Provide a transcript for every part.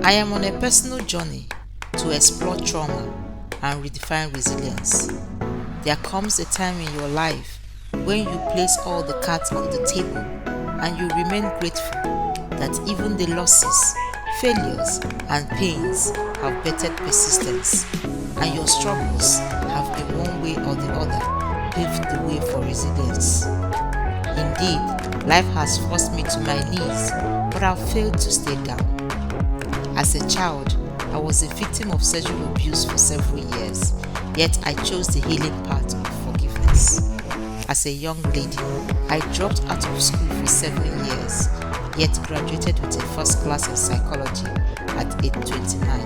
I am on a personal journey to explore trauma and redefine resilience. There comes a time in your life when you place all the cards on the table and you remain grateful that even the losses, failures, and pains have bettered persistence, and your struggles have in one way or the other paved the way for resilience. Indeed, life has forced me to my knees, but I've failed to stay down. As a child, I was a victim of sexual abuse for several years, yet I chose the healing path of forgiveness. As a young lady, I dropped out of school for 7 years, yet graduated with a first class in psychology at age 29.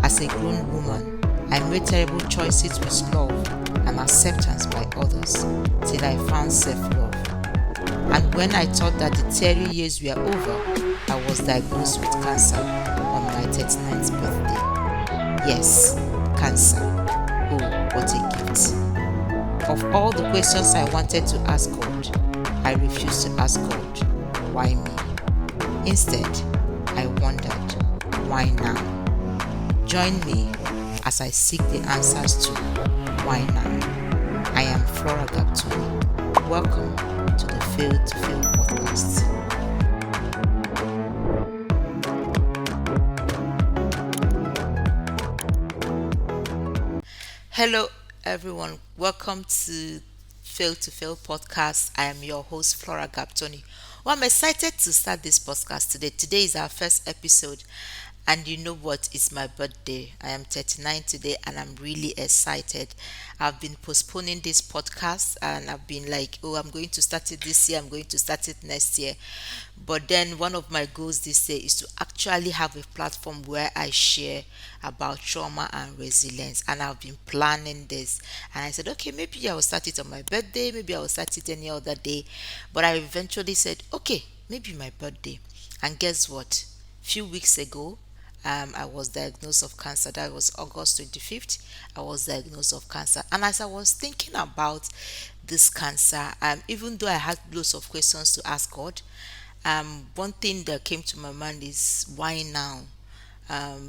As a grown woman, I made terrible choices with love and acceptance by others till I found self-love. And when I thought that the 30 years were over, I was diagnosed with cancer on my 39th birthday. Yes, cancer. Oh, what a gift. Of all the questions I wanted to ask God, I refused to ask God, why me? Instead, I wondered, why now? Join me as I seek the answers to why now. I am Flora Gaptoni. Welcome to the Fail to Fail podcast. Hello, everyone. Welcome to Fail to Fail podcast. I am your host, Flora Gaptoni. Well, I'm excited to start this podcast today. Today is our first episode, and you know what? It's my birthday. I am 39 today, and I'm really excited. I've been postponing this podcast, and I've been like, oh, I'm going to start it this year, I'm going to start it next year. But then one of my goals this year is to actually have a platform where I share about trauma and resilience. And I've been planning this. And I said, okay, maybe I will start it on my birthday, maybe I will start it any other day. But I eventually said, okay, maybe my birthday. And guess what? Few weeks ago, I was diagnosed of cancer. That was August 25th. I was diagnosed of cancer. And as I was thinking about this cancer, even though I had lots of questions to ask God, one thing that came to my mind is why now?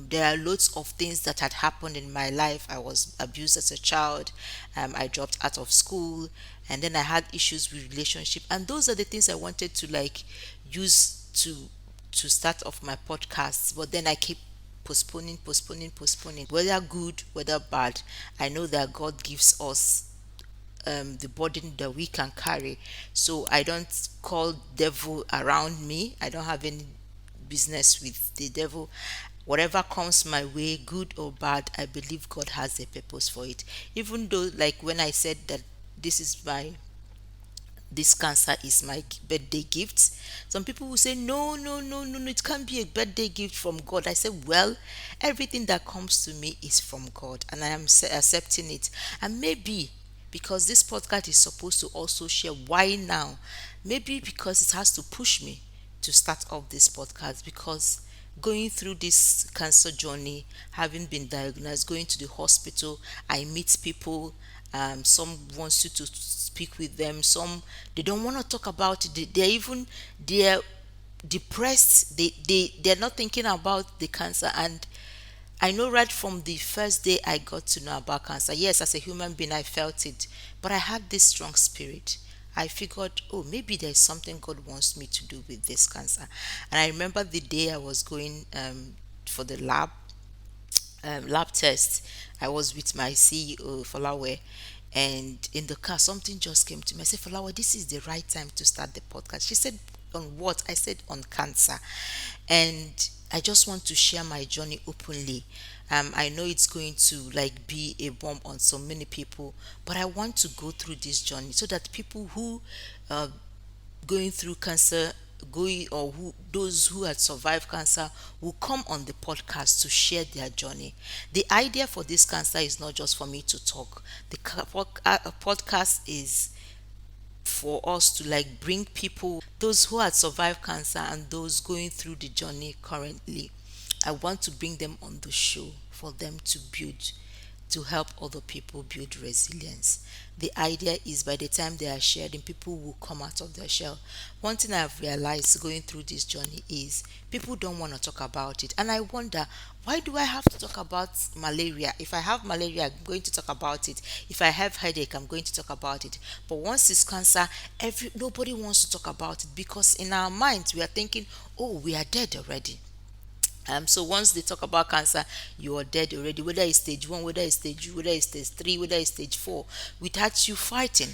There are lots of things that had happened in my life. I was abused as a child. I dropped out of school, and then I had issues with relationship. And those are the things I wanted to like use to start off my podcast. But then I keep postponing. Whether good, whether bad, I know that God gives us the burden that we can carry. So I don't call devil around me. I don't have any business with the devil. Whatever comes my way, good or bad, I believe God has a purpose for it. Even though, like when I said that this is my this cancer is my birthday gift. Some people will say, no, it can't be a birthday gift from God. I said, well, everything that comes to me is from God, and I am accepting it. And maybe because this podcast is supposed to also share why now, maybe because it has to push me to start off this podcast because going through this cancer journey, having been diagnosed, going to the hospital, I meet people. Some wants you to speak with them. Some they don't want to talk about it. They're depressed. They're not thinking about the cancer. And I know right from the first day I got to know about cancer. Yes, as a human being, I felt it, but I had this strong spirit. I figured, oh, maybe there's something God wants me to do with this cancer. And I remember the day I was going for the lab test. I was with my CEO, Falawe, and in the car, something just came to me. I said, Falawe, this is the right time to start the podcast. She said, on what? I said, on cancer. And I just want to share my journey openly. I know it's going to like be a bomb on so many people, but I want to go through this journey so that people who uh, going through cancer going or who those who had survived cancer will come on the podcast to share their journey. The idea for this cancer is not just for me to talk. The podcast is for us to like bring people, those who had survived cancer and those going through the journey currently. I want to bring them on the show for them to build to help other people build resilience. The idea is by the time they are sharing, people will come out of their shell. One thing I've realized going through this journey is people don't want to talk about it. And I wonder, why do I have to talk about malaria? If I have malaria, I'm going to talk about it. If I have headache, I'm going to talk about it. But once it's cancer, nobody wants to talk about it because in our minds we are thinking, oh, we are dead already. So once they talk about cancer, you are dead already. Whether it's stage one, whether it's stage two, whether it's stage three, whether it's stage four, without you fighting,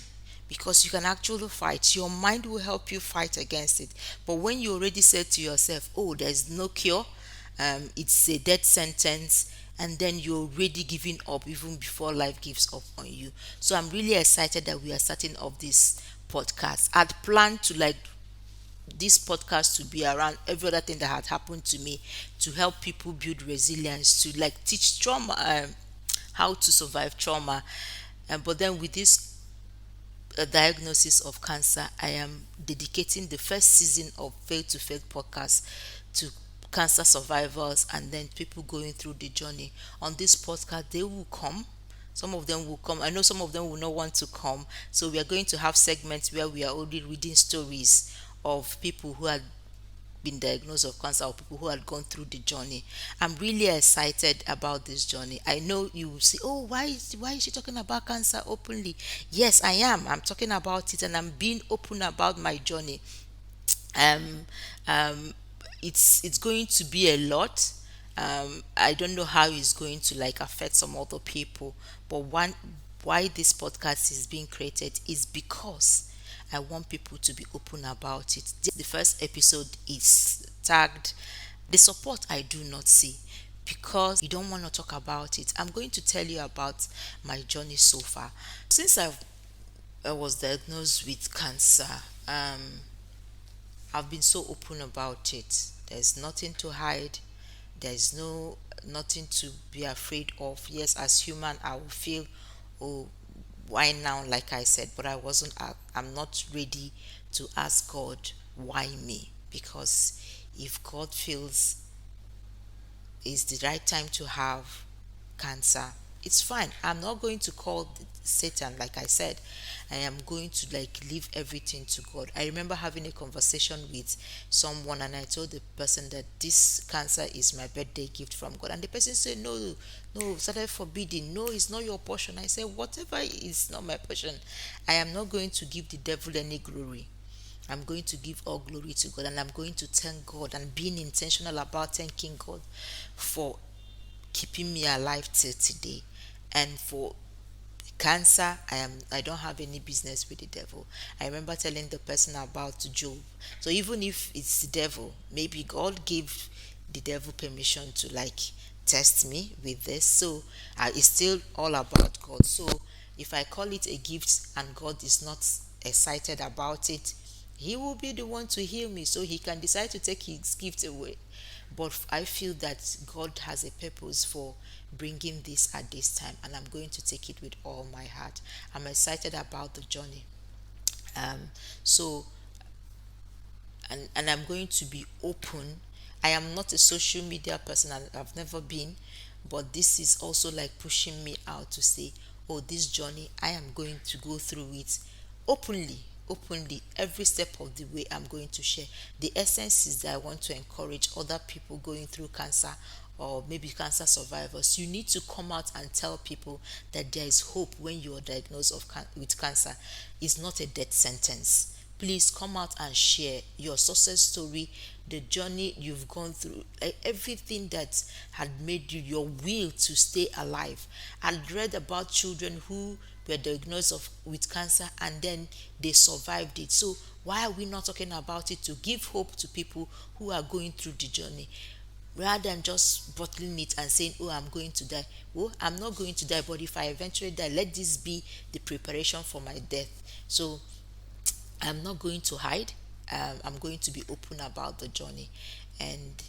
because you can actually fight. Your mind will help you fight against it. But when you already said to yourself, "Oh, there's no cure," it's a death sentence, and then you're already giving up even before life gives up on you. So I'm really excited that we are starting off this podcast. I'd planned to like this podcast to be around every other thing that had happened to me, to help people build resilience, to like teach trauma, how to survive trauma. But then with this diagnosis of cancer, I am dedicating the first season of Faith to Faith podcast to cancer survivors and then people going through the journey. On this podcast, they will come. Some of them will come. I know some of them will not want to come. So we are going to have segments where we are only reading stories of people who had been diagnosed of cancer or people who had gone through the journey. I'm really excited about this journey. I know you will say, "Oh, why is she talking about cancer openly?" Yes, I am. I'm talking about it and I'm being open about my journey. um it's going to be a lot. I don't know how it's going to like affect some other people, but one why this podcast is being created is because I want people to be open about it. The first episode is tagged "The Support I Do Not See," because you don't want to talk about it. I'm going to tell you about my journey so far. Since I was diagnosed with cancer, I've been so open about it. There's nothing to hide. There's nothing to be afraid of. Yes, as human, I will feel, oh, why now? Like I said, but I'm not ready to ask God why me, because if God feels it's the right time to have cancer, it's fine. I'm not going to call Satan. Like I said, I am going to like leave everything to God. I remember having a conversation with someone and I told the person that this cancer is my birthday gift from God, and the person said, "No, no," started forbidding. "No, it's not your portion." I said, "Whatever is not my portion, I am not going to give the devil any glory. I'm going to give all glory to God, and I'm going to thank God and being intentional about thanking God for keeping me alive till today. And for cancer, I don't have any business with the devil." I remember telling the person about Job. So even if it's the devil, maybe God gave the devil permission to like test me with this. So it's still all about God. So if I call it a gift and God is not excited about it, he will be the one to heal me, so he can decide to take his gift away. But I feel that God has a purpose for bringing this at this time, and I'm going to take it with all my heart. I'm excited about the journey. So and I'm going to be open. I am not a social media person, and I've never been, but this is also like pushing me out to say, "Oh, this journey, I am going to go through it openly." Openly, every step of the way, I'm going to share. The essence is that I want to encourage other people going through cancer, or maybe cancer survivors. You need to come out and tell people that there is hope when you are diagnosed with cancer. It's not a death sentence. Please come out and share your success story, the journey you've gone through, everything that had made you, your will to stay alive. I read about children who were diagnosed with cancer and then they survived it. So why are we not talking about it to give hope to people who are going through the journey, rather than just bottling it and saying, "Oh, I'm going to die"? Well, I'm not going to die, but if I eventually die, let this be the preparation for my death. So I'm not going to hide. I'm going to be open about the journey, and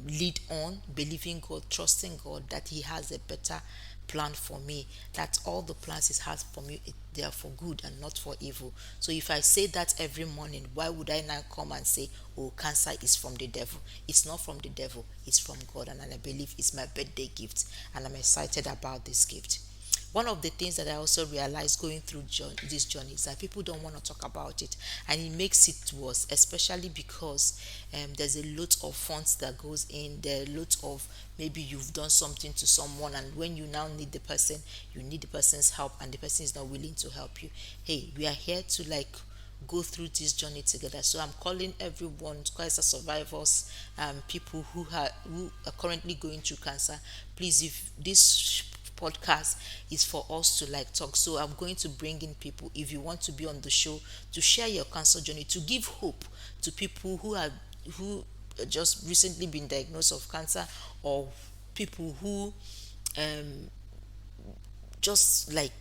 lead on, believing God, trusting God that He has a better plan for me, that all the plans He has for me, they are for good and not for evil. So if I say that every morning, why would I now come and say, oh, cancer is from the devil? It's not from the devil, it's from God, and I believe it's my birthday gift, and I'm excited about this gift. One of the things that I also realized going through this journey is that people don't want to talk about it, and it makes it worse, especially because there's a lot of funds that goes in there, a lot of, maybe you've done something to someone, and when you now need the person, you need the person's help, and the person is not willing to help you. Hey, we are here to like go through this journey together. So I'm calling everyone, cancer survivors, people who are currently going through cancer. Please, if this podcast is for us to like talk, so I'm going to bring in people, if you want to be on the show, to share your cancer journey, to give hope to people who just recently been diagnosed of cancer, or people who just like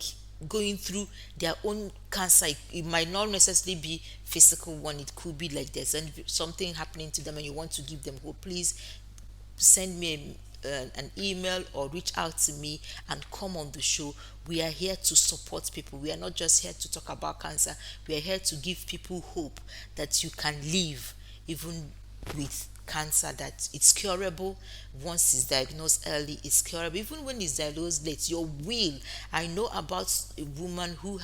going through their own cancer. It might not necessarily be physical one, it could be like there's something happening to them and you want to give them hope. Please send me an email or reach out to me and come on the show. We are here to support people. We are not just here to talk about cancer, we are here to give people hope that you can live even with cancer, that it's curable. Once it's diagnosed early, it's curable. Even when it's diagnosed late, your will. I know about a woman who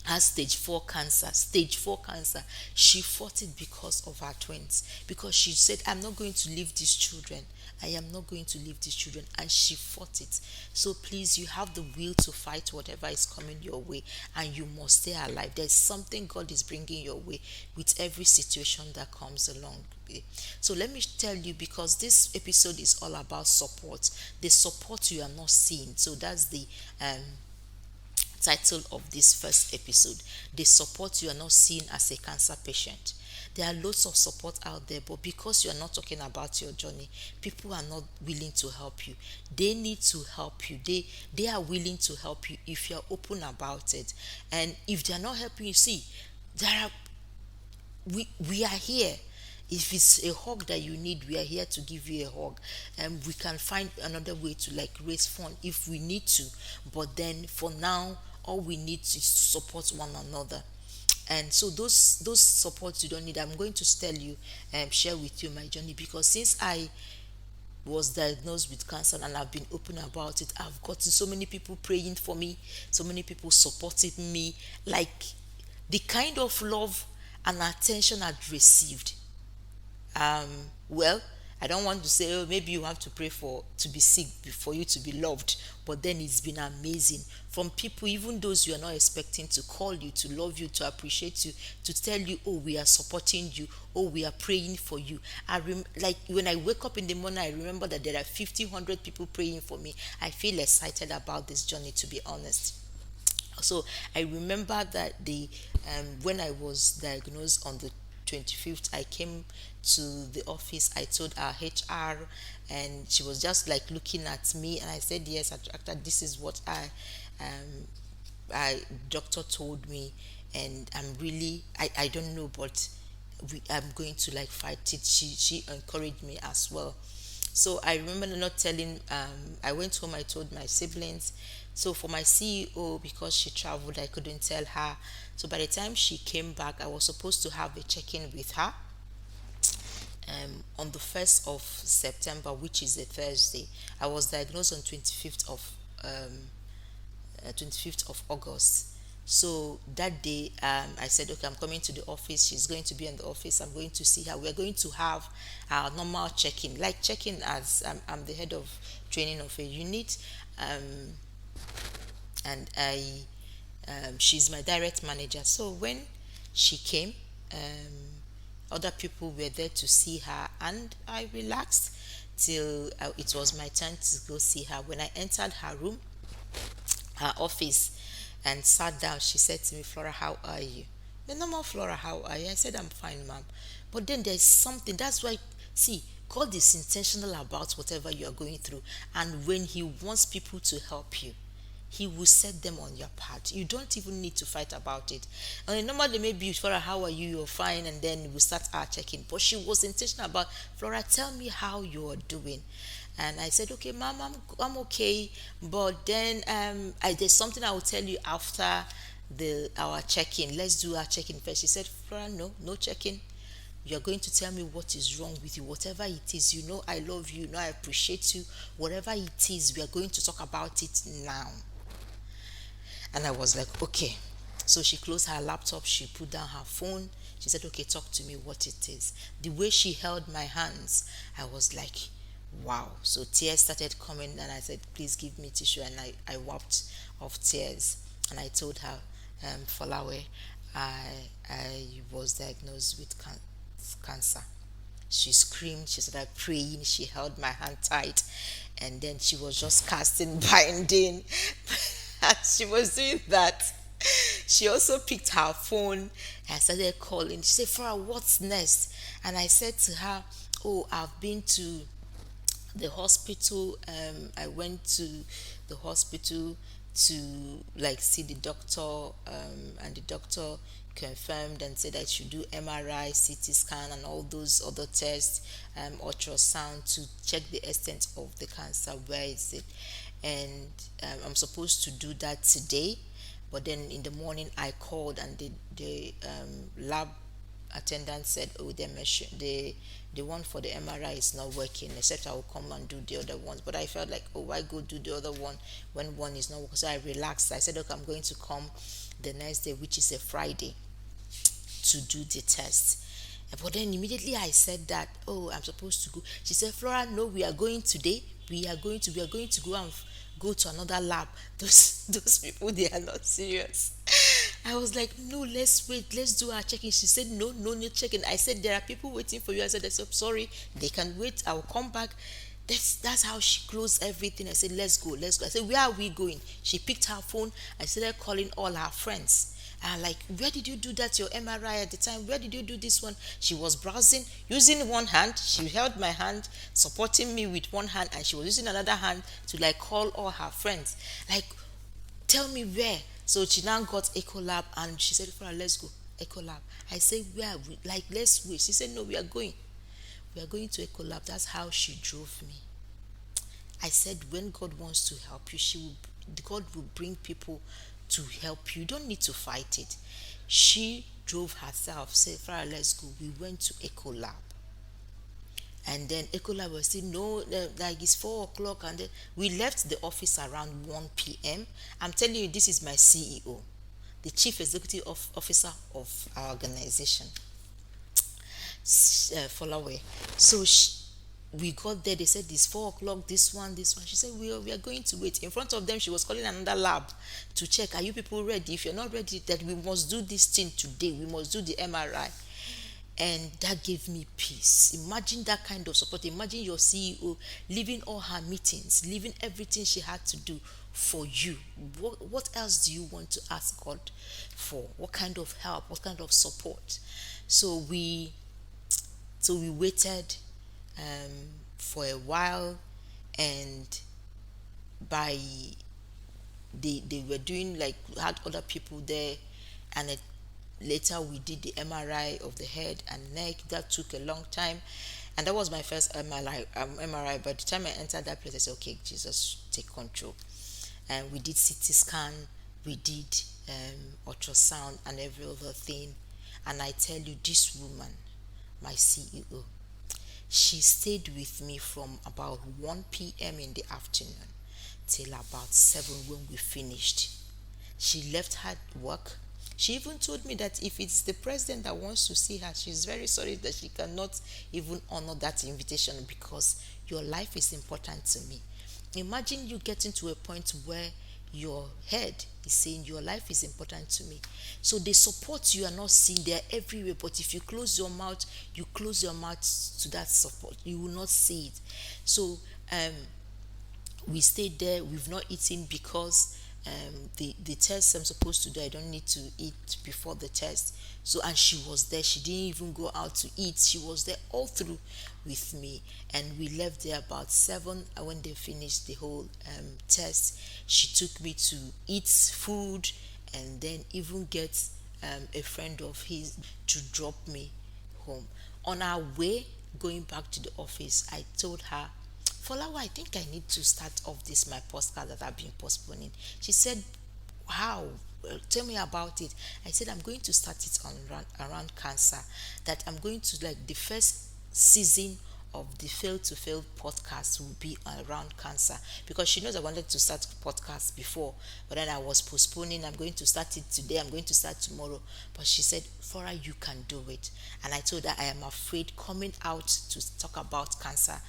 has stage 4 cancer. She fought it because of her twins, because she said, I'm not going to leave these children, I am not going to leave these children, and she fought it. So please, you have the will to fight whatever is coming your way, and you must stay alive. There's something God is bringing your way with every situation that comes along. So let me tell you, because this episode is all about support, the support you are not seeing. So that's the title of this first episode, the support you are not seeing as a cancer patient. There are lots of support out there, but because you are not talking about your journey, people are not willing to help you. They need to help you. They are willing to help you if you are open about it. And if they are not helping you, see, there are we are here. If it's a hug that you need, we are here to give you a hug, and we can find another way to like raise fund if we need to. But then for now, all we need is to support one another. And so those supports you don't need, I'm going to tell you, share with you my journey, because since I was diagnosed with cancer and I've been open about it, I've gotten so many people praying for me, so many people supporting me. Like, the kind of love and attention I've received, um well, I don't want to say, oh, maybe you have to pray for to be sick for you to be loved, but then it's been amazing from people, even those you are not expecting, to call you, to love you, to appreciate you, to tell you, oh, we are supporting you, oh, we are praying for you. Like, when I wake up in the morning, I remember that there are 50, 100 people praying for me. I feel excited about this journey, to be honest. So I remember that the when I was diagnosed on the 25th, I came to the office. I told our HR, and she was just like looking at me, and I said, yes, doctor, this is what um I doctor told me, and I don't know, but I'm going to like fight it. She encouraged me as well. So I remember not telling, I went home, I told my siblings. So for my CEO, because she traveled, I couldn't tell her. So by the time she came back, I was supposed to have a check-in with her on the 1st of September, which is a Thursday. I was diagnosed on 25th of August. So that day, I said, okay, I'm coming to the office. She's going to be in the office. I'm going to see her. We're going to have our normal check-in, like check-in, as I'm the head of training of a unit, and she's my direct manager. So when she came, other people were there to see her, and I relaxed till it was my turn to go see her. When I entered her office, and sat down, she said to me, Flora, how are you? The normal Flora, how are you? I said, I'm fine, ma'am. But then there's something. That's why, see, God is intentional about whatever you are going through. And when He wants people to help you, He will set them on your path. You don't even need to fight about it. And normally maybe Flora, how are you? You're fine, and then we start our checking. But she was intentional about, Flora, tell me how you're doing. And I said, okay, mom, I'm okay. But then there's something I will tell you after the our check-in. Let's do our check-in first. She said, Flora, no, no check-in. You're going to tell me what is wrong with you, whatever it is. You know I love you, you know I appreciate you. Whatever it is, we are going to talk about it now. And I was like, okay. So she closed her laptop, she put down her phone. She said, okay, talk to me what it is. The way she held my hands, I was like, wow. So tears started coming, and I said, please give me tissue. And I wiped off tears. And I told her, Falawe, I, I was diagnosed with cancer. She screamed, she started praying, she held my hand tight, and then she was just casting binding. As she was doing that, she also picked her phone and started calling. She said, Farah, what's next? And I said to her, oh, I've been to the hospital. I went to the hospital to like see the doctor, and the doctor confirmed and said I should do MRI, CT scan, and all those other tests, ultrasound, to check the extent of the cancer. Where is it? And I'm supposed to do that today, but then in the morning I called, and the lab attendant said, oh, the one for the MRI is not working, except I will come and do the other ones. But I felt like, oh, why go do the other one when one is not working? So I relaxed. I said, okay, I'm going to come the next day, which is a Friday, to do the test. But then immediately I said that, oh, I'm supposed to go. She said, Flora, no, we are going today. We are going to go and go to another lab. Those people, they are not serious. I was like, no, let's wait, let's do our checking. She said, no, no need checking. I said, there are people waiting for you. I said, I'm sorry, they can wait, I'll come back. That's how she closed everything. I said, let's go, let's go. I said, where are we going? She picked her phone and started calling all her friends. And like, where did you do that, your MRI at the time? Where did you do this one? She was browsing, using one hand. She held my hand, supporting me with one hand, and she was using another hand to like call all her friends. Like, tell me where. So she now got Echo Lab, and she said, Farah, let's go. Echo Lab. I said, where are we? Like, let's wait. She said, no, we are going. We are going to Echo Lab. That's how she drove me. I said, when God wants to help you, God will bring people to help you. You don't need to fight it. She drove herself, said, Farah, let's go. We went to Echo Lab. And then Ecolab was saying, no, like it's 4 o'clock. And then we left the office around 1 p.m. I'm telling you, this is my CEO, the chief executive officer of our organization, Follower. So we got there. They said, it's 4 o'clock, this one, this one. She said, we are going to wait. In front of them, she was calling another lab to check, are you people ready? If you're not ready, that we must do this thing today. We must do the MRI. And that gave me peace. Imagine that kind of support. Imagine your CEO leaving all her meetings, leaving everything she had to do for you. What else do you want to ask God for? What kind of help? What kind of support? So we waited for a while, and by they were doing, like, had other people there, and later we did the MRI of the head and neck. That took a long time, and that was my first MRI. By the time I entered that place, I said, okay, Jesus, take control. And we did CT scan, we did ultrasound, and every other thing. And I tell you, this woman, my CEO, she stayed with me from about 1 p.m. in the afternoon till about 7 when we finished. She left her work. She even told me that if it's the president that wants to see her, she's very sorry that she cannot even honor that invitation, because your life is important to me. Imagine you getting to a point where your head is saying your life is important to me. So the support you are not seeing, they're everywhere, but if you close your mouth, you close your mouth to that support, you will not see it. So we stayed there. We've not eaten because the test I'm supposed to do, I don't need to eat before the test. So, and she was there, she didn't even go out to eat, she was there all through with me. And we left there about 7. When they finished the whole test, she took me to eat food, and then even get a friend of his to drop me home. On our way going back to the office, I told her, Folawa, I think I need to start off this my postcard that I've been postponing. She said, how? Tell me about it. I said, I'm going to start it on around cancer. That I'm going to, like, the first season of the Fail to Fail podcast will be around cancer, because she knows I wanted to start podcast before, but then I was postponing. I'm going to start it today, I'm going to start tomorrow. But she said, Flora, you can do it. And I told her I am afraid coming out to talk about cancer,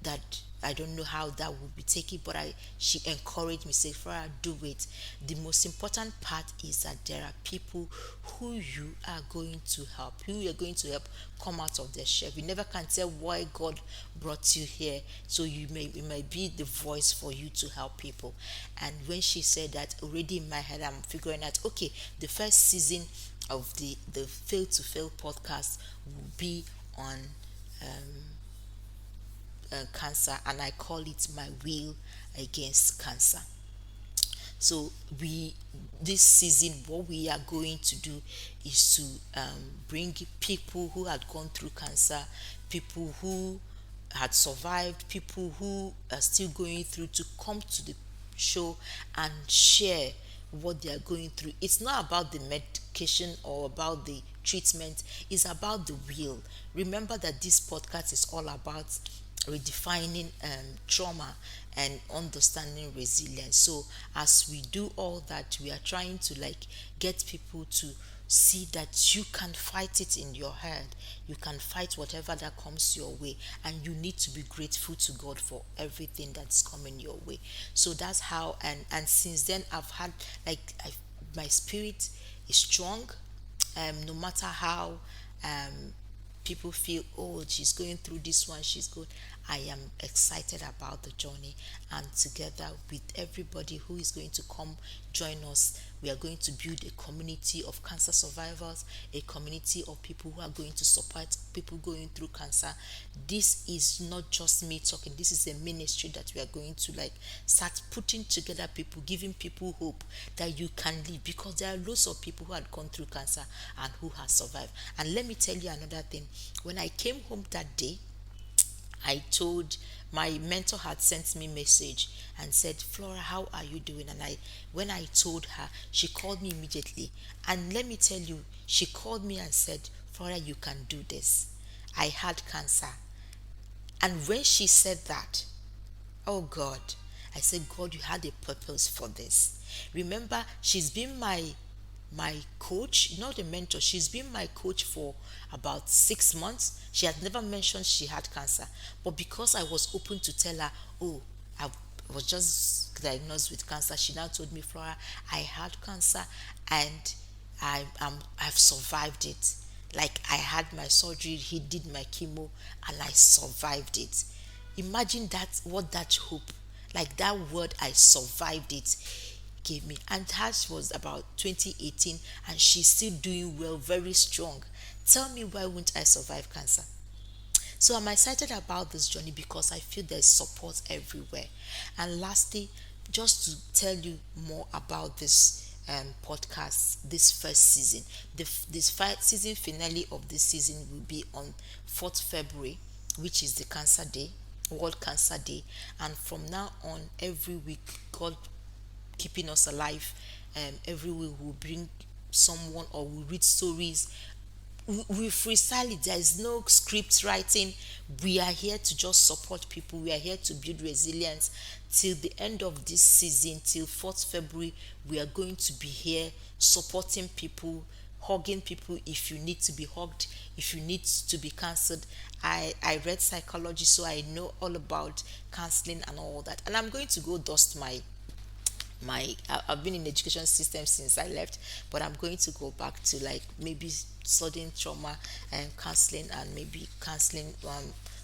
that I don't know how that would be taken, but she encouraged me, say, Flora, do it. The most important part is that there are people who you are going to help, who you are going to help come out of their shell. You never can tell why God brought you here, so it may be the voice for you to help people. And when she said that, already in my head, I'm figuring out, okay, the first season of the Fail to Fail podcast will be on cancer, and I call it my will against cancer. So we this season, what we are going to do is to bring people who had gone through cancer, people who had survived, people who are still going through, to come to the show and share what they are going through. It's not about the medication or about the treatment, it's about the will. Remember that this podcast is all about redefining trauma and understanding resilience. So as we do all that, we are trying to, like, get people to see that you can fight it in your head, you can fight whatever that comes your way, and you need to be grateful to God for everything that's coming your way. So that's how. And since then, I've had, like, my spirit is strong. No matter how people feel, oh, she's going through this one, she's good, I am excited about the journey. And together with everybody who is going to come join us, we are going to build a community of cancer survivors, a community of people who are going to support people going through cancer. This is not just me talking, this is a ministry that we are going to, like, start putting together people, giving people hope that you can live, because there are lots of people who had gone through cancer and who have survived. And let me tell you another thing. When I came home that day, I told, my mentor had sent me message and said, Flora, how are you doing? And when I told her, she called me immediately. And let me tell you, she called me and said, Flora, you can do this. I had cancer. And when she said that, oh God, I said, God, you had a purpose for this. Remember, she's been my coach, not a mentor. She's been my coach for about 6 months. She had never mentioned she had cancer, but because I was open to tell her, oh, I was just diagnosed with cancer, she now told me, Flora, I had cancer, and I've survived it. Like, I had my surgery, he did my chemo, and I survived it. Imagine that, what that hope, like that word, I survived it, gave me. And hers was about 2018, and she's still doing well, very strong. Tell me, why won't I survive cancer? So I'm excited about this journey because I feel there's support everywhere. And lastly, just to tell you more about this podcast, this first season, this season finale of this season will be on 4th February, which is the Cancer Day, World Cancer Day. And from now on, every week, God keeping us alive, every week we'll bring someone, or we'll read stories. We freestyle it. There is no script writing. We are here to just support people. We are here to build resilience till the end of this season, till 4th February. We are going to be here supporting people, hugging people if you need to be hugged, if you need to be counseled. I read psychology, so I know all about counseling and all that. And I'm going to go dust I've been in the education system since I left, but I'm going to go back to, like, maybe studying trauma and counseling, and maybe counseling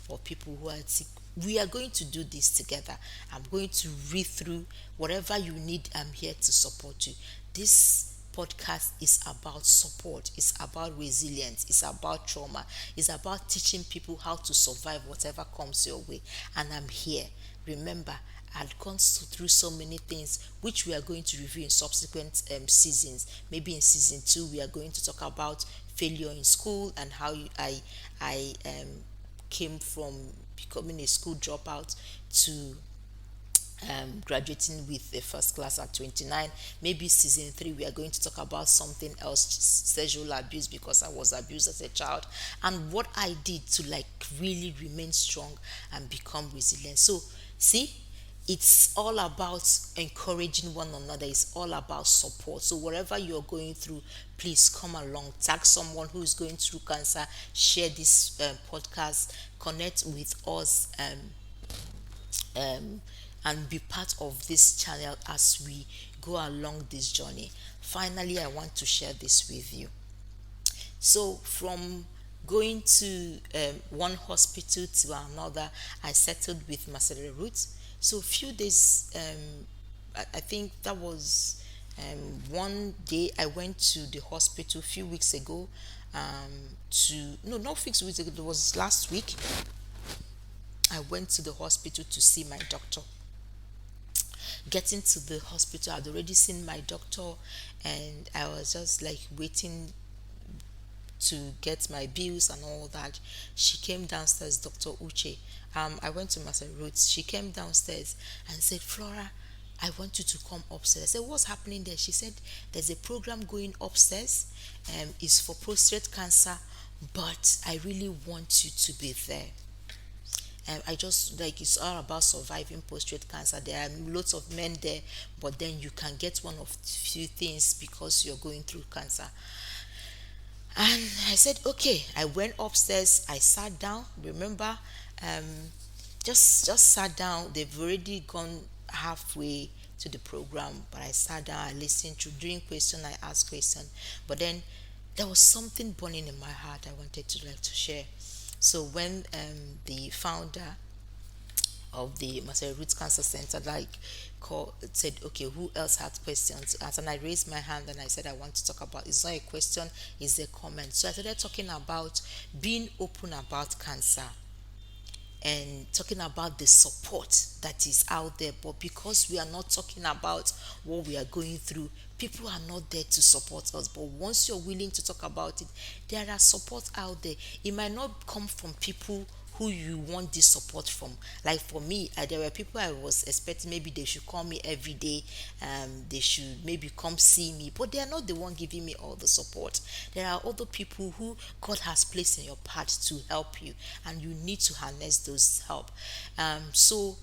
for people who are sick. we are going to do this together. I'm going to read through whatever you need. I'm here to support you. This podcast is about support, it's about resilience, it's about trauma, it's about teaching people how to survive whatever comes your way. And I'm here. Remember, I'd gone through so many things which we are going to review in subsequent seasons. Maybe in season 2 we are going to talk about failure in school and how I came from becoming a school dropout to graduating with a first class at 29. Maybe season 3 we are going to talk about something else, sexual abuse, because I was abused as a child, and what I did to like really remain strong and become resilient. So see, it's all about encouraging one another, it's all about support. So whatever you're going through, please come along, tag someone who is going through cancer, share this podcast, connect with us, and be part of this channel as we go along this journey. Finally, I want to share this with you. So, from going to one hospital to another, I settled with Marcelo Roots. So, a few days, I think that was one day I went to the hospital a few weeks ago. To no, not 6 weeks ago, it was last week. I went to the hospital to see my doctor. Getting to the hospital, I'd already seen my doctor, and I was just like waiting to get my bills and all that. She came downstairs, Dr. Uche. I went to Master Roots. She came downstairs and said, Flora, I want you to come upstairs. I said, what's happening there? She said, there's a program going upstairs. It's for prostate cancer, but I really want you to be there. I just like, it's all about surviving prostate cancer. There are lots of men there, but then you can get one of few things because you're going through cancer. And I said, okay. I went upstairs. I sat down. Remember, um, just sat down. They've already gone halfway to the program, but I sat down. I listened to during question. I asked question, but then there was something burning in my heart. I wanted to like to share. So when the founder of the Marcel Roots Cancer Center like called, said, okay, who else had questions to ask? And I raised my hand and I said, I want to talk about, it's not a question, it's a comment. So I started talking about being open about cancer and talking about the support that is out there. But because we are not talking about what we are going through, people are not there to support us. But once you're willing to talk about it, there are support out there. It might not come from people who you want this support from. Like for me, there were people I was expecting maybe they should call me every day, they should maybe come see me, but they are not the one giving me all the support. There are other people who God has placed in your path to help you, and you need to harness those help. So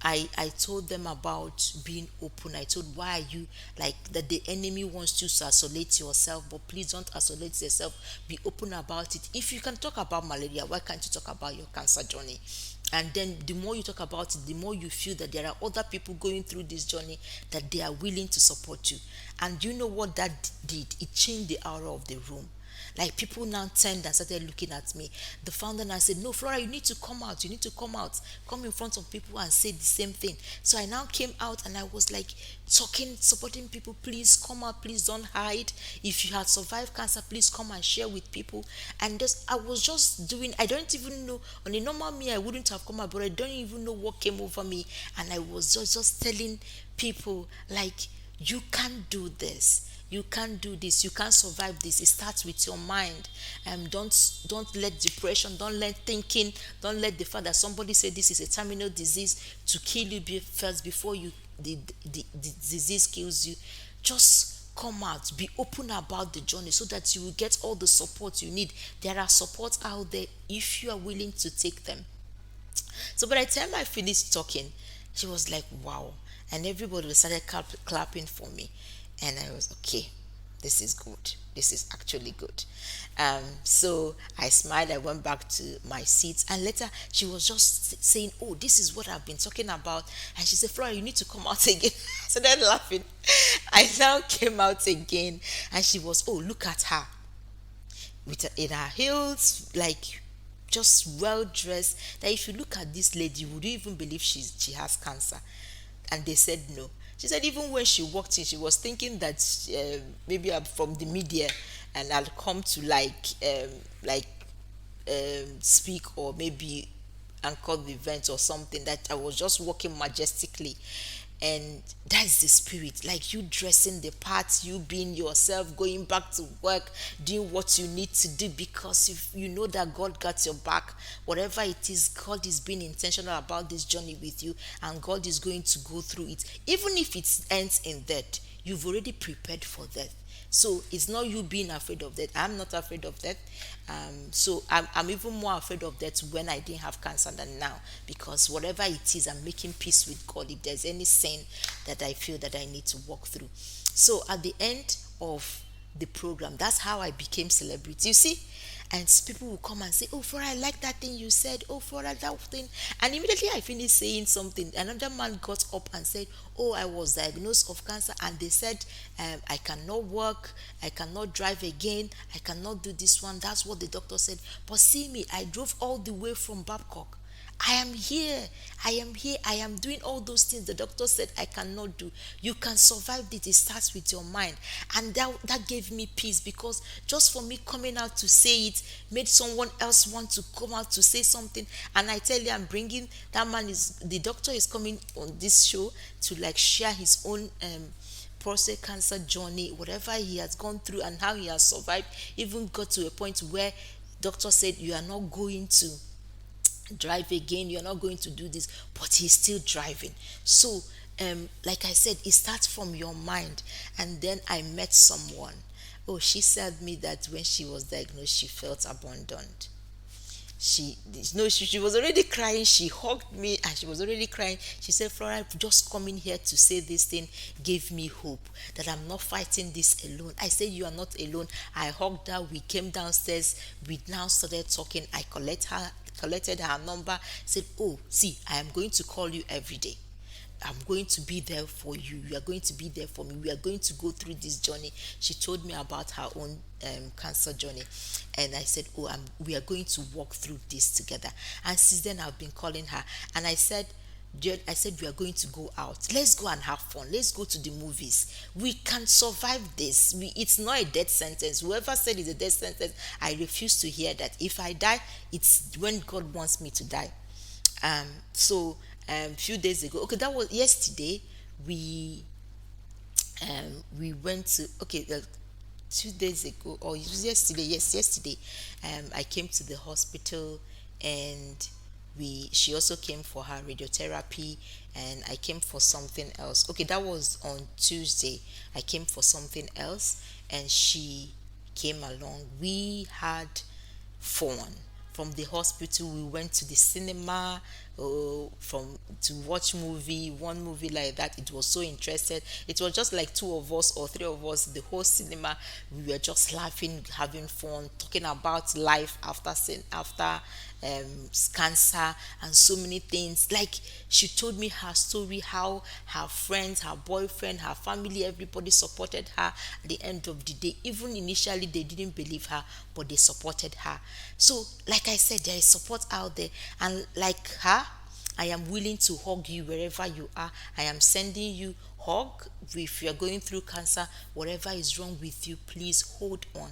I told them about being open. I told, why are you like that the enemy wants you to isolate yourself, but please don't isolate yourself. Be open about it. If you can talk about malaria, why can't you talk about your cancer journey? And then the more you talk about it, the more you feel that there are other people going through this journey, that they are willing to support you. And you know what that did? It changed the aura of the room. Like people now turned and started looking at me. The founder now said, no, Flora, you need to come out. You need to come out. Come in front of people and say the same thing. So I now came out and I was like talking, supporting people. Please come out. Please don't hide. If you had survived cancer, please come and share with people. And this, I was just doing, I don't even know, on a normal me, I wouldn't have come out, but I don't even know what came over me. And I was just telling people, like, you can't do this, you can't do this, you can't survive this. It starts with your mind. Don't let depression, don't let thinking, don't let the fact that somebody said this is a terminal disease to kill you first before you the disease kills you. Just come out, be open about the journey so that you will get all the support you need. There are supports out there if you are willing to take them. So by the time I finished talking, she was like, wow. And everybody started clapping for me. And I was, okay, this is good. This is actually good. So I smiled. I went back to my seat. And later, she was just saying, oh, this is what I've been talking about. And she said, Flora, you need to come out again. I started laughing. I now came out again. And she was, oh, look at her. In her heels, like just well dressed, that if you look at this lady, would you even believe she has cancer? And they said no. She said even when she walked in, she was thinking that maybe I'm from the media and I'll come to like speak or maybe anchor the event or something, that I was just walking majestically. And that's the spirit, like you dressing the part, you being yourself, going back to work, doing what you need to do, because if you know that God got your back, whatever it is, God is being intentional about this journey with you, and God is going to go through it. Even if it ends in death, you've already prepared for that. So it's not you being afraid of that. I'm not afraid of that. So I'm even more afraid of that when I didn't have cancer than now, because whatever it is, I'm making peace with God. If there's any sin that I feel that I need to walk through. So at the end of the program, that's how I became celebrity. You see? And people will come and say, "Oh, Flora, I like that thing you said. Oh, Flora, that thing." And immediately I finished saying something, another man got up and said, "Oh, I was diagnosed of cancer, and they said I cannot work, I cannot drive again, I cannot do this one. That's what the doctor said. But see me, I drove all the way from Babcock. I am here. I am here. I am doing all those things the doctor said I cannot do. You can survive this. It starts with your mind." And that gave me peace, because just for me coming out to say it made someone else want to come out to say something. And I tell you, I'm bringing that man, is the doctor is coming on this show to like share his own prostate cancer journey, whatever he has gone through and how he has survived, even got to a point where doctor said you are not going to drive again, you're not going to do this, but he's still driving. So like I said, it starts from your mind. And then I met someone. Oh, she said me that when she was diagnosed, she felt abandoned. She no she was already crying. She hugged me and she was already crying. She said, "Flora, just coming here to say this thing gave me hope that I'm not fighting this alone." I said, "You are not alone." I hugged her. We came downstairs. We now started talking. I collected her number, said, "Oh, see, I am going to call you every day. I'm going to be there for you. You are going to be there for me. We are going to go through this journey." She told me about her own cancer journey. And I said, "Oh, we are going to walk through this together." And since then, I've been calling her. And I said, "We are going to go out. Let's go and have fun. Let's go to the movies. We can survive this. It's not a death sentence. Whoever said it's a death sentence, I refuse to hear that. If I die, it's when God wants me to die." So few days ago, okay, that was yesterday. We went to, okay, 2 days ago, or it was yesterday. Yes, yesterday. I came to the hospital, and she also came for her radiotherapy, and I came for something else. Okay, that was on Tuesday. I came for something else, and she came along. We had fun. From the hospital, we went to the cinema, from to watch one movie like that. It was so interested. It was just like two of us or three of us, the whole cinema. We were just laughing, having fun, talking about life after cancer, and so many things. Like, she told me her story, how her friends, her boyfriend, her family, everybody supported her at the end of the day. Even initially they didn't believe her, but they supported her. So like I said, there is support out there. And like her, I am willing to hug you wherever you are. I am sending you hug. If you're going through cancer, whatever is wrong with you, please hold on.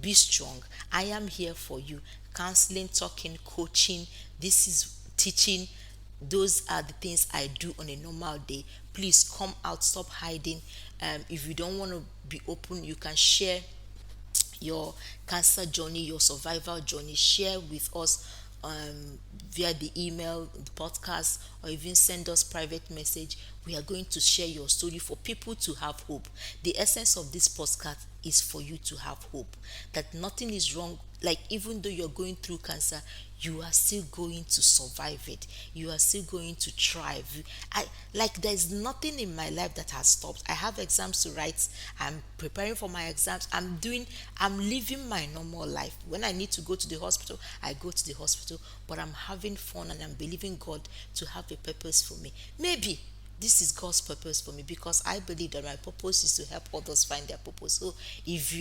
Be strong. I am here for you. Counseling, talking, coaching. This is teaching. Those are the things I do on a normal day. Please come out. Stop hiding. If you don't want to be open, you can share your cancer journey, your survival journey. Share with us via the email, the podcast, or even send us private message. We are going to share your story for people to have hope. The essence of this podcast is for you to have hope that nothing is wrong. Like, even though you're going through cancer, you are still going to survive it. You are still going to thrive. There's nothing in my life that has stopped. I have exams to write. I'm preparing for my exams. I'm living my normal life. When I need to go to the hospital, I go to the hospital, but I'm having fun, and I'm believing God to have a purpose for me. Maybe this is God's purpose for me, because I believe that my purpose is to help others find their purpose. So if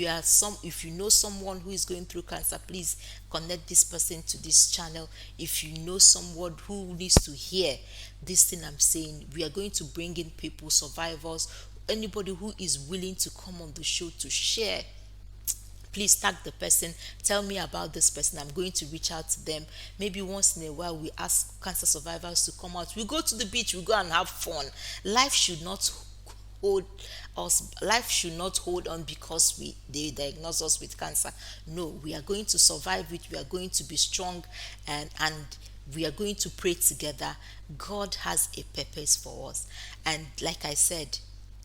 you know someone who is going through cancer, please connect this person to this channel. If you know someone who needs to hear this thing I'm saying, we are going to bring in people, survivors, anybody who is willing to come on the show to share. Please tag the person, tell me about this person, I'm going to reach out to them. Maybe once in a while we ask cancer survivors to come out, we go to the beach, we go and have fun. Life should not hold life should not hold on because they diagnose us with cancer. No, we are going to survive it, we are going to be strong, and we are going to pray together. God has a purpose for us, and like I said,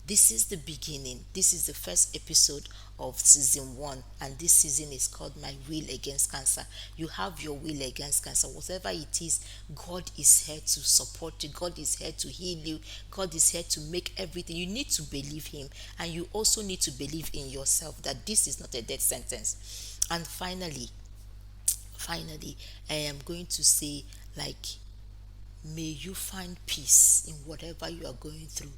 this is the beginning. This is the first episode of season one, and this season is called My Will Against Cancer. You have your will against cancer. Whatever it is, God is here to support you. God is here to heal you. God is here to make everything. You need to believe Him, and you also need to believe in yourself that this is not a death sentence. And finally, I am going to say, like, may you find peace in whatever you are going through.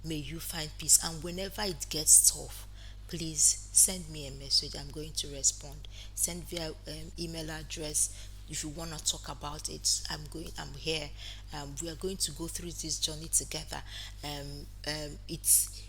May you find peace. And whenever it gets tough, please send me a message. I'm going to respond. Send via email address. If you want to talk about it, I'm here. We are going to go through this journey together. It's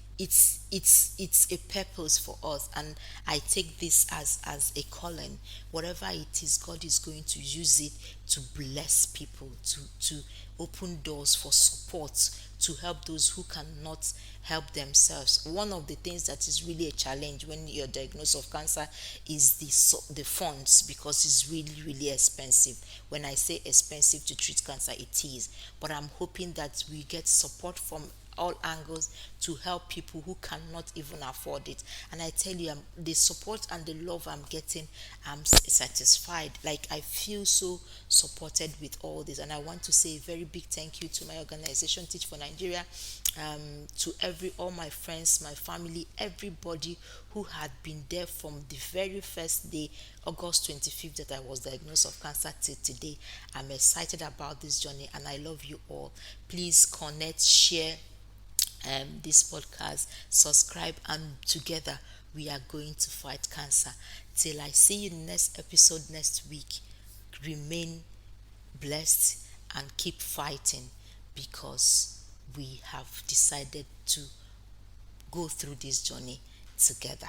a purpose for us, and I take this as a calling. Whatever it is, God is going to use it to bless people, to open doors for support, to help those who cannot help themselves. One of the things that is really a challenge when you're diagnosed of cancer is the funds, because it's really expensive. When I say expensive to treat cancer, it is. But I'm hoping that we get support from all angles to help people who cannot even afford it. And I tell you, the support and the love I'm getting, I'm satisfied. Like, I feel so supported with all this. And I want to say a very big thank you to my organization, Teach for Nigeria, to all my friends, my family, everybody who had been there from the very first day, August 25th, that I was diagnosed of cancer till today. I'm excited about this journey, and I love you all. Please connect, share this podcast, subscribe, and together we are going to fight cancer. Till I see you next episode next week, remain blessed and keep fighting, because we have decided to go through this journey together.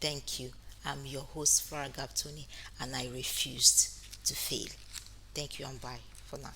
Thank you. I'm your host, Farah Gaptoni, and I refused to fail. Thank you, and bye for now.